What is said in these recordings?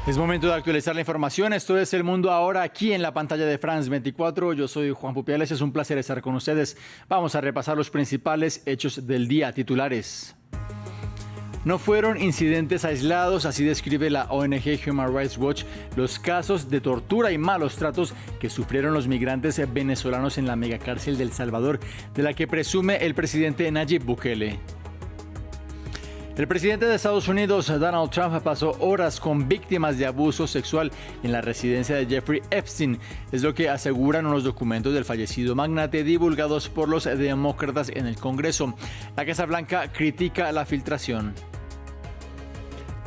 Es momento de actualizar la información. Esto es El Mundo Ahora, aquí en la pantalla de France 24. Yo soy Juan Pupiales. Es un placer estar con ustedes. Vamos a repasar los principales hechos del día. Titulares. No fueron incidentes aislados, así describe la ONG Human Rights Watch los casos de tortura y malos tratos que sufrieron los migrantes venezolanos en la megacárcel de El Salvador, de la que presume el presidente Nayib Bukele. El presidente de Estados Unidos, Donald Trump, pasó horas con víctimas de abuso sexual en la residencia de Jeffrey Epstein. Es lo que aseguran unos documentos del fallecido magnate divulgados por los demócratas en el Congreso. La Casa Blanca critica la filtración.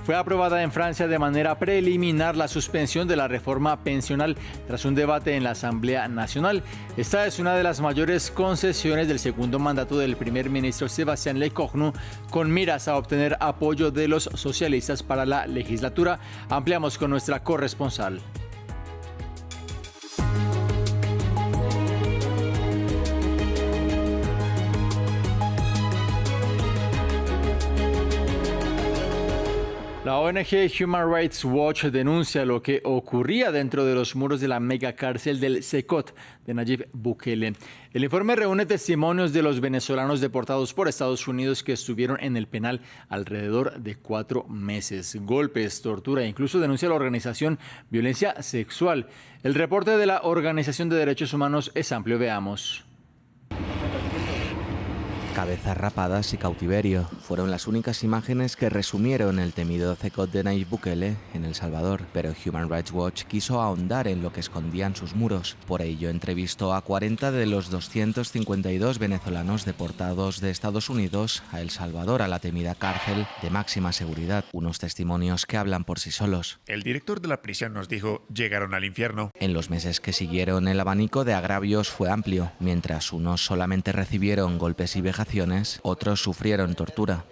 Fue aprobada en Francia de manera preliminar la suspensión de la reforma pensional tras un debate en la Asamblea Nacional. Esta es una de las mayores concesiones del segundo mandato del primer ministro Sébastien Lecornu, con miras a obtener apoyo de los socialistas para la legislatura. Ampliamos con nuestra corresponsal. La ONG Human Rights Watch denuncia lo que ocurría dentro de los muros de la megacárcel del Secot de Nayib Bukele. El informe reúne testimonios de los venezolanos deportados por Estados Unidos que estuvieron en el penal alrededor de 4 meses. Golpes, tortura e incluso denuncia la organización violencia sexual. El reporte de la Organización de Derechos Humanos es amplio. Veamos. Cabezas rapadas y cautiverio fueron las únicas imágenes que resumieron el temido Secot de Nayib Bukele en El Salvador, pero Human Rights Watch quiso ahondar en lo que escondían sus muros. Por ello entrevistó a 40 de los 252 venezolanos deportados de Estados Unidos a El Salvador, a la temida cárcel de máxima seguridad. Unos testimonios que hablan por sí solos. El director de la prisión nos dijo: llegaron al infierno. En los meses que siguieron, el abanico de agravios fue amplio. Mientras unos solamente recibieron golpes y vejaciones, otros sufrieron tortura.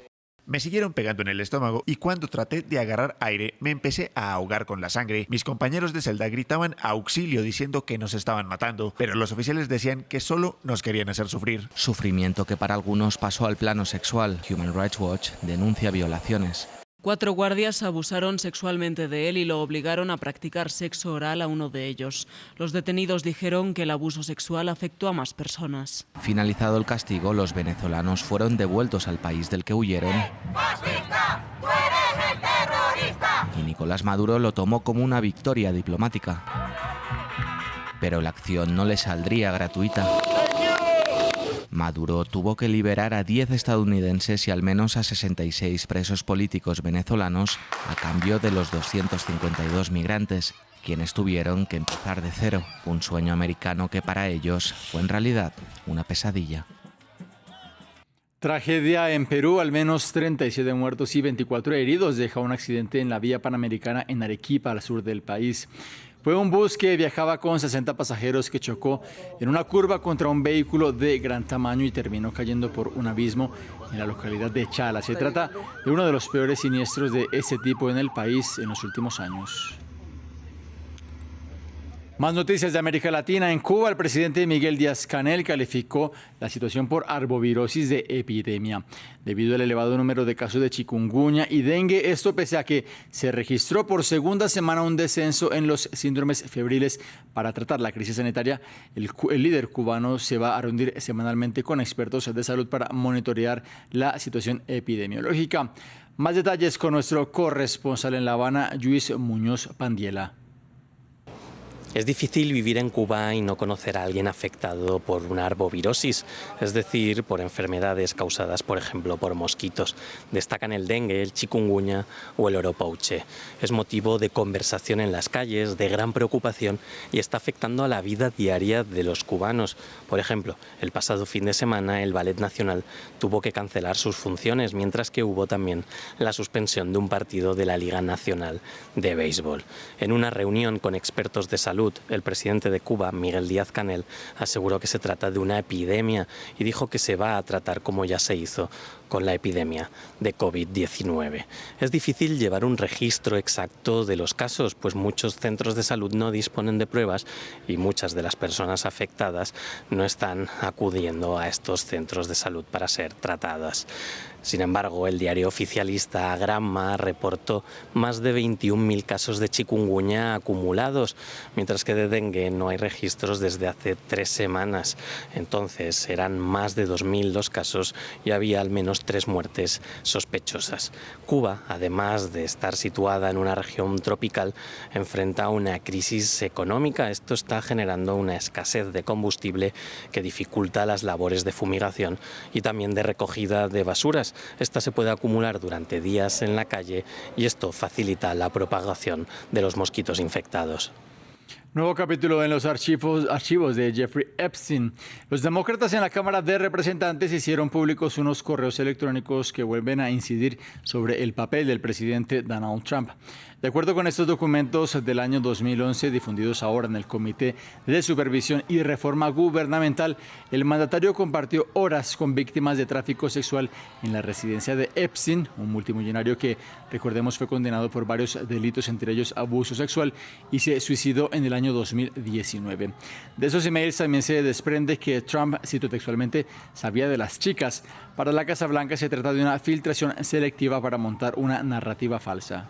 Me siguieron pegando en el estómago y cuando traté de agarrar aire me empecé a ahogar con la sangre. Mis compañeros de celda gritaban auxilio diciendo que nos estaban matando, pero los oficiales decían que solo nos querían hacer sufrir. Sufrimiento que para algunos pasó al plano sexual. Human Rights Watch denuncia violaciones. 4 guardias abusaron sexualmente de él y lo obligaron a practicar sexo oral a uno de ellos. Los detenidos dijeron que el abuso sexual afectó a más personas. Finalizado el castigo, los venezolanos fueron devueltos al país del que huyeron. ¡Fascista! ¡Tú eres el terrorista! Y Nicolás Maduro lo tomó como una victoria diplomática. Pero la acción no le saldría gratuita. Maduro tuvo que liberar a 10 estadounidenses y al menos a 66 presos políticos venezolanos a cambio de los 252 migrantes, quienes tuvieron que empezar de cero, un sueño americano que para ellos fue en realidad una pesadilla. Tragedia en Perú, al menos 37 muertos y 24 heridos deja un accidente en la vía panamericana en Arequipa, al sur del país. Fue un bus que viajaba con 60 pasajeros que chocó en una curva contra un vehículo de gran tamaño y terminó cayendo por un abismo en la localidad de Chala. Se trata de uno de los peores siniestros de ese tipo en el país en los últimos años. Más noticias de América Latina. En Cuba, el presidente Miguel Díaz-Canel calificó la situación por arbovirosis de epidemia, debido al elevado número de casos de chikungunya y dengue. Esto pese a que se registró por segunda semana un descenso en los síndromes febriles. Para tratar la crisis sanitaria, el líder cubano se va a reunir semanalmente con expertos de salud para monitorear la situación epidemiológica. Más detalles con nuestro corresponsal en La Habana, Luis Muñoz Pandiela. Es difícil vivir en Cuba y no conocer a alguien afectado por una arbovirosis, es decir, por enfermedades causadas, por ejemplo, por mosquitos. Destacan el dengue, el chikungunya o el oropouche. Es motivo de conversación en las calles, de gran preocupación y está afectando a la vida diaria de los cubanos. Por ejemplo, el pasado fin de semana el Ballet Nacional tuvo que cancelar sus funciones, mientras que hubo también la suspensión de un partido de la Liga Nacional de Béisbol. En una reunión con expertos de salud, el presidente de Cuba, Miguel Díaz-Canel, aseguró que se trata de una epidemia y dijo que se va a tratar como ya se hizo con la epidemia de COVID-19. Es difícil llevar un registro exacto de los casos, pues muchos centros de salud no disponen de pruebas y muchas de las personas afectadas no están acudiendo a estos centros de salud para ser tratadas. Sin embargo, el diario oficialista Gramma reportó más de 21.000 casos de chikungunya acumulados, mientras que de dengue no hay registros desde hace 3 semanas. Entonces eran más de 2.000 los casos y había al menos 3 muertes sospechosas. Cuba, además de estar situada en una región tropical, enfrenta una crisis económica. Esto está generando una escasez de combustible que dificulta las labores de fumigación y también de recogida de basuras. Esta se puede acumular durante días en la calle y esto facilita la propagación de los mosquitos infectados. Nuevo capítulo en los archivos de Jeffrey Epstein. Los demócratas en la Cámara de Representantes hicieron públicos unos correos electrónicos que vuelven a incidir sobre el papel del presidente Donald Trump. De acuerdo con estos documentos del año 2011, difundidos ahora en el Comité de Supervisión y Reforma Gubernamental, el mandatario compartió horas con víctimas de tráfico sexual en la residencia de Epstein, un multimillonario que, recordemos, fue condenado por varios delitos, entre ellos abuso sexual, y se suicidó en el año 2019. De esos emails también se desprende que Trump, cito textualmente, sabía de las chicas. Para la Casa Blanca se trata de una filtración selectiva para montar una narrativa falsa.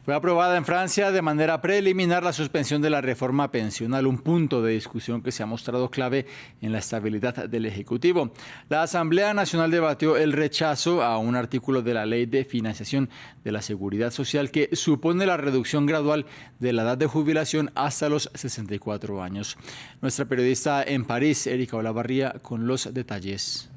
Fue aprobada en Francia de manera preliminar la suspensión de la reforma pensional, un punto de discusión que se ha mostrado clave en la estabilidad del Ejecutivo. La Asamblea Nacional debatió el rechazo a un artículo de la Ley de Financiación de la Seguridad Social que supone la reducción gradual de la edad de jubilación hasta los 64 años. Nuestra periodista en París, Erika Olavarría, con los detalles.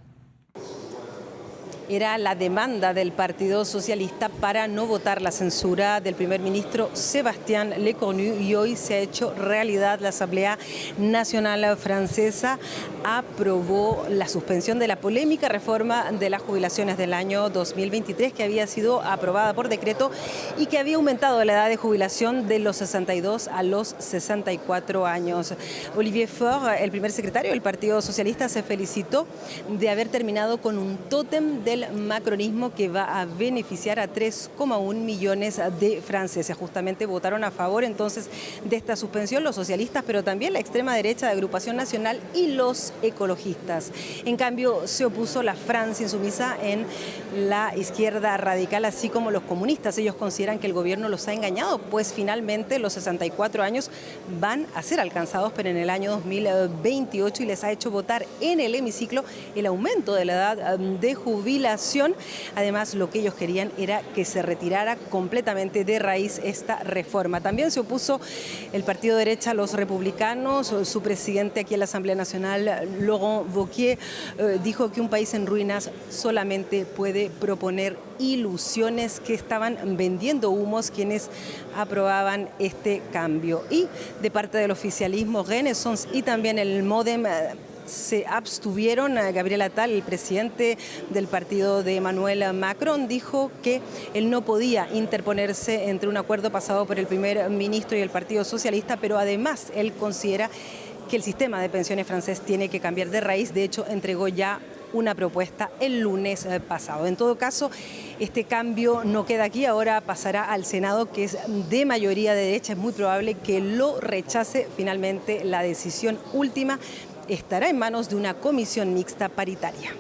Era la demanda del Partido Socialista para no votar la censura del primer ministro Sébastien Lecornu y hoy se ha hecho realidad. La Asamblea Nacional Francesa aprobó la suspensión de la polémica reforma de las jubilaciones del año 2023 que había sido aprobada por decreto y que había aumentado la edad de jubilación de los 62 a los 64 años. Olivier Faure, el primer secretario del Partido Socialista, se felicitó de haber terminado con un tótem del macronismo que va a beneficiar a 3,1 millones de franceses. Justamente votaron a favor entonces de esta suspensión los socialistas, pero también la extrema derecha de Agrupación Nacional y los ecologistas. En cambio, se opuso la Francia insumisa en la izquierda radical, así como los comunistas. Ellos consideran que el gobierno los ha engañado, pues finalmente los 64 años van a ser alcanzados, pero en el año 2028, y les ha hecho votar en el hemiciclo el aumento de la edad de jubilación. Además, lo que ellos querían era que se retirara completamente de raíz esta reforma. También se opuso el partido de derecha, los republicanos. Su presidente aquí en la Asamblea Nacional, Laurent Wauquiez, dijo que un país en ruinas solamente puede proponer ilusiones, que estaban vendiendo humos quienes aprobaban este cambio. Y de parte del oficialismo, Renaissance y también el MoDem se abstuvieron. Gabriel Attal, el presidente del partido de Emmanuel Macron, dijo que él no podía interponerse entre un acuerdo pasado por el primer ministro y el Partido Socialista, pero además él considera que el sistema de pensiones francés tiene que cambiar de raíz. De hecho, entregó ya una propuesta el lunes pasado. En todo caso, este cambio no queda aquí, ahora pasará al Senado, que es de mayoría de derecha. Es muy probable que lo rechace. Finalmente, la decisión última estará en manos de una comisión mixta paritaria.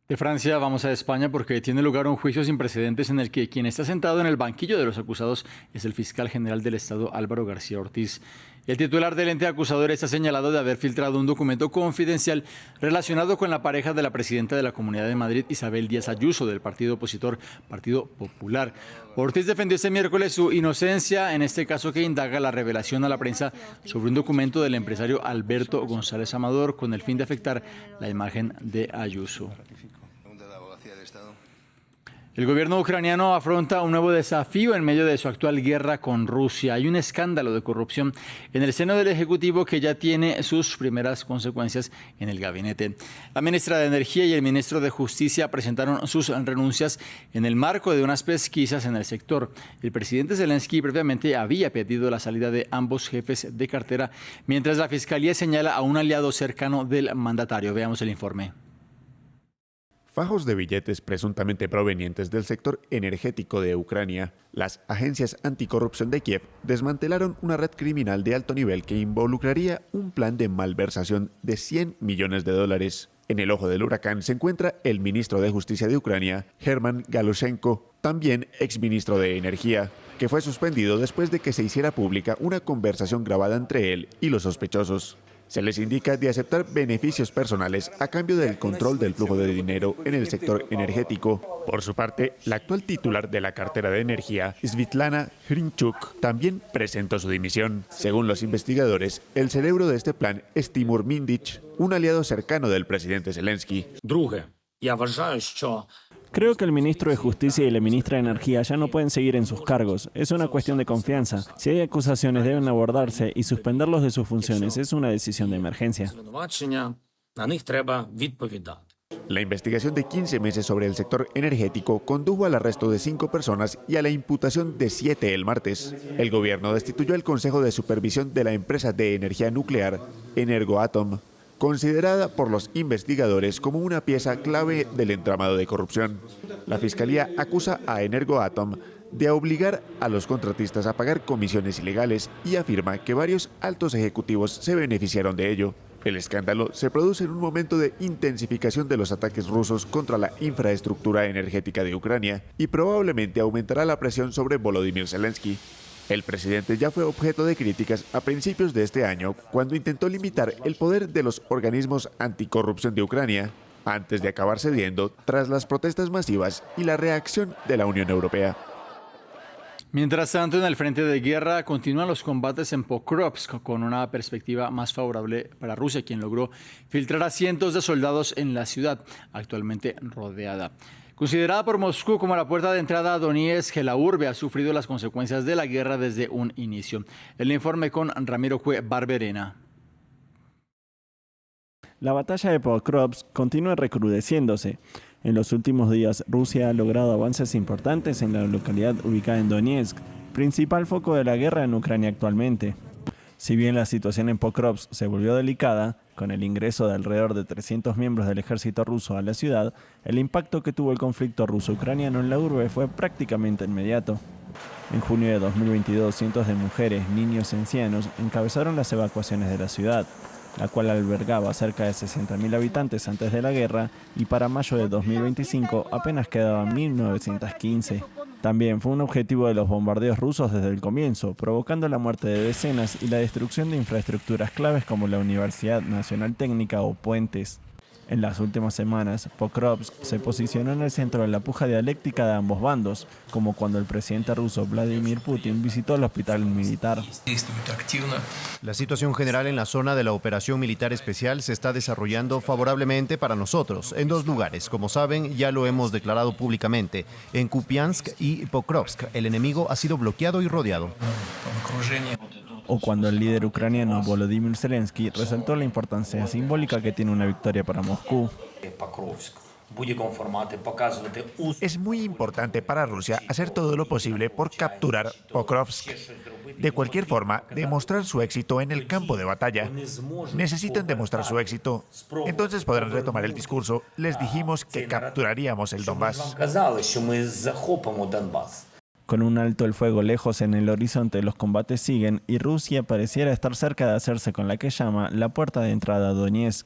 De Francia vamos a España porque tiene lugar un juicio sin precedentes en el que quien está sentado en el banquillo de los acusados es el fiscal general del Estado, Álvaro García Ortiz. El titular del ente acusador está señalado de haber filtrado un documento confidencial relacionado con la pareja de la presidenta de la Comunidad de Madrid, Isabel Díaz Ayuso, del partido opositor Partido Popular. Ortiz defendió este miércoles su inocencia en este caso que indaga la revelación a la prensa sobre un documento del empresario Alberto González Amador con el fin de afectar la imagen de Ayuso. El gobierno ucraniano afronta un nuevo desafío en medio de su actual guerra con Rusia. Hay un escándalo de corrupción en el seno del Ejecutivo que ya tiene sus primeras consecuencias en el gabinete. La ministra de Energía y el ministro de Justicia presentaron sus renuncias en el marco de unas pesquisas en el sector. El presidente Zelensky previamente había pedido la salida de ambos jefes de cartera, mientras la Fiscalía señala a un aliado cercano del mandatario. Veamos el informe. Fajos de billetes presuntamente provenientes del sector energético de Ucrania. Las agencias anticorrupción de Kiev desmantelaron una red criminal de alto nivel que involucraría un plan de malversación de $100 millones. En el ojo del huracán se encuentra el ministro de Justicia de Ucrania, German Galushenko, también exministro de Energía, que fue suspendido después de que se hiciera pública una conversación grabada entre él y los sospechosos. Se les indica de aceptar beneficios personales a cambio del control del flujo de dinero en el sector energético. Por su parte, la actual titular de la cartera de energía, Svitlana Hrinchuk, también presentó su dimisión. Según los investigadores, el cerebro de este plan es Timur Mindich, un aliado cercano del presidente Zelensky. Creo que el ministro de Justicia y la ministra de Energía ya no pueden seguir en sus cargos. Es una cuestión de confianza. Si hay acusaciones, deben abordarse y suspenderlos de sus funciones. Es una decisión de emergencia. La investigación de 15 meses sobre el sector energético condujo al arresto de 5 personas y a la imputación de 7 el martes. El gobierno destituyó el Consejo de Supervisión de la empresa de energía nuclear, Energoatom, considerada por los investigadores como una pieza clave del entramado de corrupción. La Fiscalía acusa a Energoatom de obligar a los contratistas a pagar comisiones ilegales y afirma que varios altos ejecutivos se beneficiaron de ello. El escándalo se produce en un momento de intensificación de los ataques rusos contra la infraestructura energética de Ucrania y probablemente aumentará la presión sobre Volodymyr Zelensky. El presidente ya fue objeto de críticas a principios de este año cuando intentó limitar el poder de los organismos anticorrupción de Ucrania, antes de acabar cediendo tras las protestas masivas y la reacción de la Unión Europea. Mientras tanto, en el frente de guerra continúan los combates en Pokrovsk con una perspectiva más favorable para Rusia, quien logró filtrar a cientos de soldados en la ciudad, actualmente rodeada. Considerada por Moscú como la puerta de entrada a Donetsk, la urbe ha sufrido las consecuencias de la guerra desde un inicio. El informe con Ramiro Cue Barberena. La batalla de Pokrovsk continúa recrudeciéndose. En los últimos días, Rusia ha logrado avances importantes en la localidad ubicada en Donetsk, principal foco de la guerra en Ucrania actualmente. Si bien la situación en Pokrovsk se volvió delicada, con el ingreso de alrededor de 300 miembros del ejército ruso a la ciudad, el impacto que tuvo el conflicto ruso-ucraniano en la urbe fue prácticamente inmediato. En junio de 2022, cientos de mujeres, niños y ancianos encabezaron las evacuaciones de la ciudad, la cual albergaba cerca de 60.000 habitantes antes de la guerra, y para mayo de 2025 apenas quedaban 1.915. También fue un objetivo de los bombardeos rusos desde el comienzo, provocando la muerte de decenas y la destrucción de infraestructuras claves como la Universidad Nacional Técnica o puentes. En las últimas semanas, Pokrovsk se posicionó en el centro de la puja dialéctica de ambos bandos, como cuando el presidente ruso Vladimir Putin visitó el hospital militar. La situación general en la zona de la operación militar especial se está desarrollando favorablemente para nosotros, en 2 lugares. Como saben, ya lo hemos declarado públicamente. En Kupiansk y Pokrovsk, el enemigo ha sido bloqueado y rodeado. O cuando el líder ucraniano Volodymyr Zelensky resaltó la importancia simbólica que tiene una victoria para Moscú. Es muy importante para Rusia hacer todo lo posible por capturar Pokrovsk. De cualquier forma, demostrar su éxito en el campo de batalla. Necesitan demostrar su éxito. Entonces podrán retomar el discurso. Les dijimos que capturaríamos el Donbass. Con un alto el fuego lejos en el horizonte, los combates siguen y Rusia pareciera estar cerca de hacerse con la que llama la puerta de entrada a Donetsk.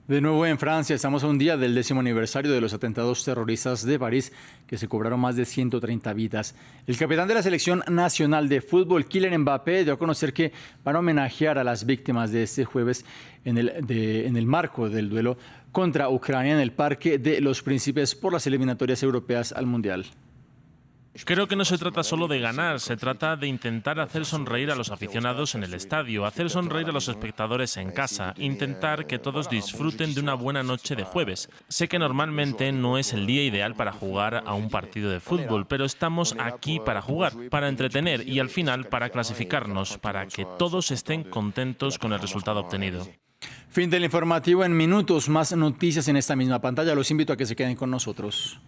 De nuevo en Francia, estamos a un día del 10º aniversario de los atentados terroristas de París, que se cobraron más de 130 vidas. El capitán de la selección nacional de fútbol, Kylian Mbappé, dio a conocer que van a homenajear a las víctimas de este jueves en el marco del duelo contra Ucrania en el Parque de los Príncipes por las eliminatorias europeas al Mundial. Creo que no se trata solo de ganar, se trata de intentar hacer sonreír a los aficionados en el estadio, hacer sonreír a los espectadores en casa, intentar que todos disfruten de una buena noche de jueves. Sé que normalmente no es el día ideal para jugar a un partido de fútbol, pero estamos aquí para jugar, para entretener y al final para clasificarnos, para que todos estén contentos con el resultado obtenido. Fin del informativo. En minutos más noticias en esta misma pantalla. Los invito a que se queden con nosotros.